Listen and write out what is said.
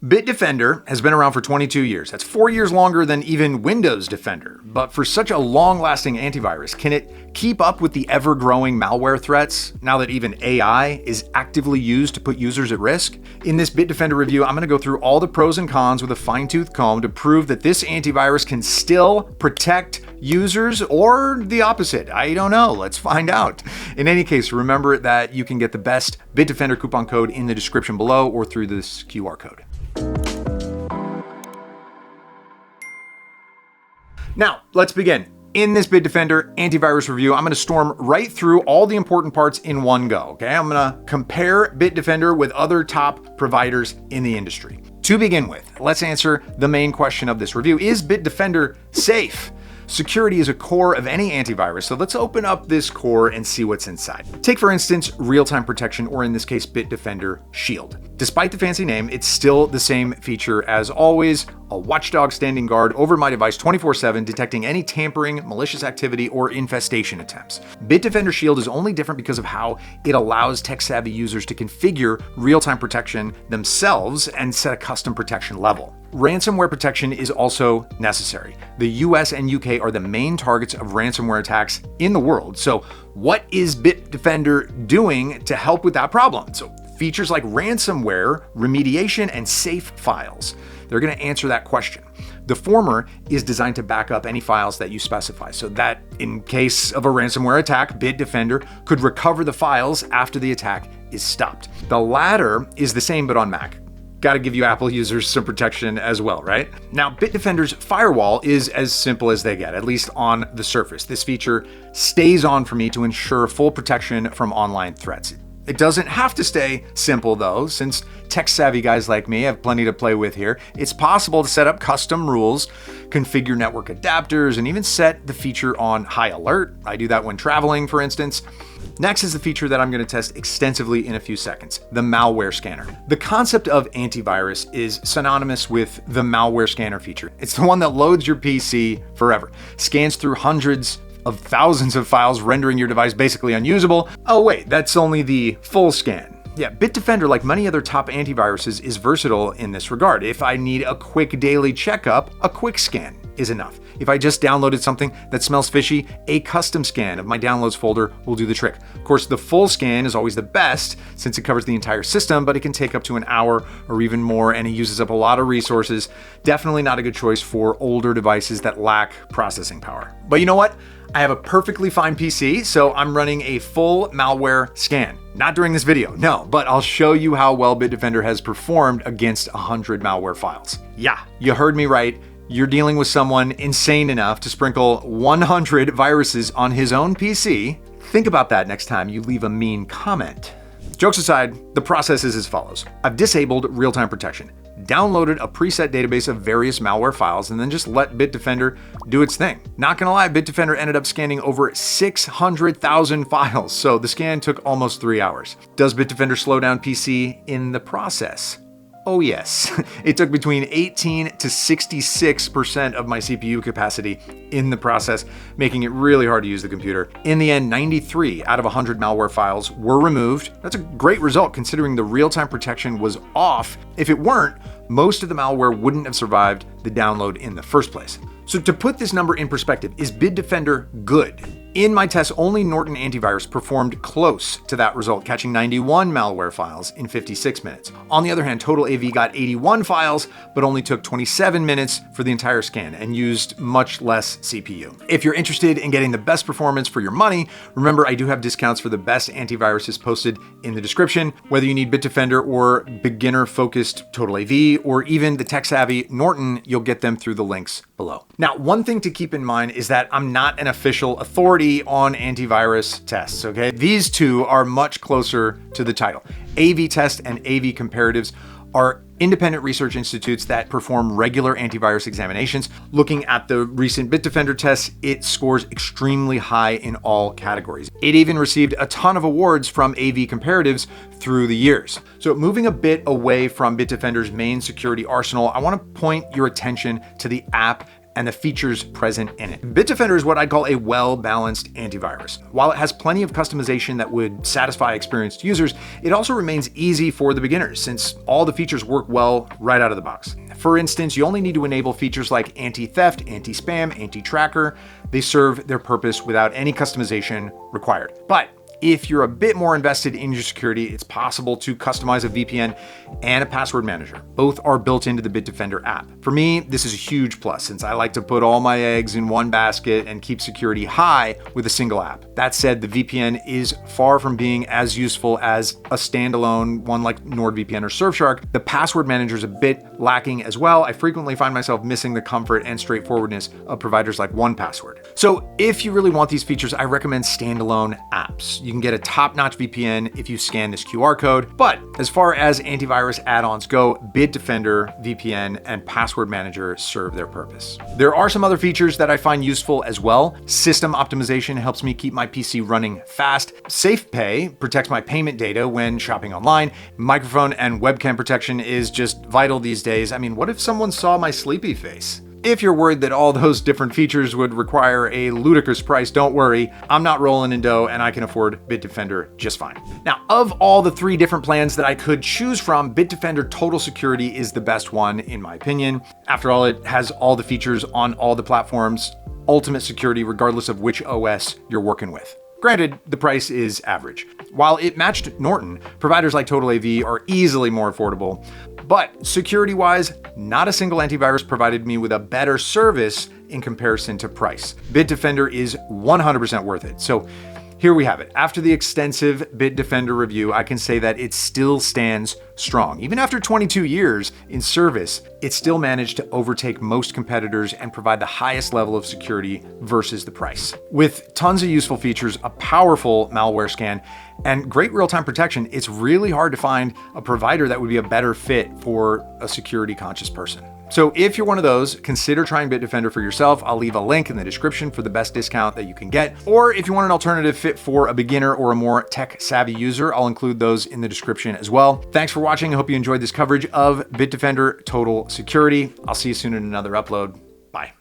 Bitdefender has been around for 22 years. That's 4 years longer than even Windows Defender. But for such a long-lasting antivirus, can it keep up with the ever-growing malware threats now that even AI is actively used to put users at risk? In this Bitdefender review, I'm going to go through all the pros and cons with a fine-tooth comb to prove that this antivirus can still protect users, or the opposite. I don't know. Let's find out. In any case, remember that you can get the best Bitdefender coupon code in the description below or through this QR code. Now, let's begin. In this Bitdefender antivirus review, I'm going to storm right through all the important parts in one go, okay? I'm going to compare Bitdefender with other top providers in the industry. To begin with, let's answer the main question of this review. Is Bitdefender safe? Security is a core of any antivirus, so let's open up this core and see what's inside. Take, for instance, real-time protection, or in this case, Bitdefender Shield. Despite the fancy name, it's still the same feature as always, a watchdog standing guard over my device 24/7, detecting any tampering, malicious activity, or infestation attempts. Bitdefender Shield is only different because of how it allows tech-savvy users to configure real-time protection themselves and set a custom protection level. Ransomware protection is also necessary. The US and UK are the main targets of ransomware attacks in the world. So what is Bitdefender doing to help with that problem? So features like ransomware, remediation, and safe files. They're going to answer that question. The former is designed to back up any files that you specify, so that in case of a ransomware attack, Bitdefender could recover the files after the attack is stopped. The latter is the same but on Mac. Got to give you Apple users some protection as well, right? Now, Bitdefender's firewall is as simple as they get, at least on the surface. This feature stays on for me to ensure full protection from online threats. It doesn't have to stay simple though, since tech-savvy guys like me have plenty to play with here. It's possible to set up custom rules, configure network adapters, and even set the feature on high alert. I do that when traveling, for instance. Next is the feature that I'm going to test extensively in a few seconds, the malware scanner. The concept of antivirus is synonymous with the malware scanner feature. It's the one that loads your PC forever, scans through hundreds of thousands of files, rendering your device basically unusable. Oh wait, that's only the full scan. Yeah, Bitdefender, like many other top antiviruses, is versatile in this regard. If I need a quick daily checkup, a quick scan is enough. If I just downloaded something that smells fishy, a custom scan of my downloads folder will do the trick. Of course, the full scan is always the best since it covers the entire system, but it can take up to an hour or even more, and it uses up a lot of resources. Definitely not a good choice for older devices that lack processing power. But you know what? I have a perfectly fine PC, so I'm running a full malware scan. Not during this video, no, but I'll show you how well Bitdefender has performed against 100 malware files. Yeah, you heard me right. You're dealing with someone insane enough to sprinkle 100 viruses on his own PC. Think about that next time you leave a mean comment. Jokes aside, the process is as follows. I've disabled real-time protection, downloaded a preset database of various malware files, and then just let Bitdefender do its thing. Not gonna lie, Bitdefender ended up scanning over 600,000 files, so the scan took almost 3 hours. Does Bitdefender slow down PC in the process? Oh yes, it took between 18 to 66% of my CPU capacity in the process, making it really hard to use the computer. In the end, 93 out of 100 malware files were removed. That's a great result considering the real-time protection was off. If it weren't, most of the malware wouldn't have survived the download in the first place. So to put this number in perspective, is Bitdefender good? In my test, only Norton Antivirus performed close to that result, catching 91 malware files in 56 minutes. On the other hand, Total AV got 81 files, but only took 27 minutes for the entire scan and used much less CPU. If you're interested in getting the best performance for your money, remember I do have discounts for the best antiviruses posted in the description. Whether you need Bitdefender or beginner-focused Total AV, or even the tech-savvy Norton, you'll get them through the links below. Now, one thing to keep in mind is that I'm not an official authority on antivirus tests, okay? These two are much closer to the title. AV Test and AV Comparatives are independent research institutes that perform regular antivirus examinations. Looking at the recent Bitdefender tests, it scores extremely high in all categories. It even received a ton of awards from AV Comparatives through the years. So moving a bit away from Bitdefender's main security arsenal, I want to point your attention to the app and the features present in it. Bitdefender is what I'd call a well-balanced antivirus. While it has plenty of customization that would satisfy experienced users, it also remains easy for the beginners since all the features work well right out of the box. For instance, you only need to enable features like anti-theft, anti-spam, anti-tracker. They serve their purpose without any customization required. But if you're a bit more invested in your security, it's possible to customize a VPN and a password manager. Both are built into the Bitdefender app. For me, this is a huge plus since I like to put all my eggs in one basket and keep security high with a single app. That said, the VPN is far from being as useful as a standalone one like NordVPN or Surfshark. The password manager is a bit lacking as well. I frequently find myself missing the comfort and straightforwardness of providers like 1Password. So if you really want these features, I recommend standalone apps. You can get a top-notch VPN if you scan this QR code. But as far as antivirus add-ons go, Bitdefender, VPN, and Password Manager serve their purpose. There are some other features that I find useful as well. System optimization helps me keep my PC running fast. SafePay protects my payment data when shopping online. Microphone and webcam protection is just vital these days. I mean, what if someone saw my sleepy face? If you're worried that all those different features would require a ludicrous price, don't worry. I'm not rolling in dough and I can afford Bitdefender just fine. Now, of all the 3 different plans that I could choose from, Bitdefender Total Security is the best one in my opinion. After all, it has all the features on all the platforms, ultimate security regardless of which OS you're working with. Granted, the price is average. While it matched Norton, providers like Total AV are easily more affordable. But security-wise, not a single antivirus provided me with a better service in comparison to price. Bitdefender is 100% worth it. So here we have it. After the extensive Bitdefender review, I can say that it still stands strong. Even after 22 years in service, it still managed to overtake most competitors and provide the highest level of security versus the price. With tons of useful features, a powerful malware scan, and great real-time protection, it's really hard to find a provider that would be a better fit for a security-conscious person. So if you're one of those, consider trying Bitdefender for yourself. I'll leave a link in the description for the best discount that you can get. Or if you want an alternative fit for a beginner or a more tech-savvy user, I'll include those in the description as well. Thanks for watching. I hope you enjoyed this coverage of Bitdefender Total Security. I'll see you soon in another upload. Bye.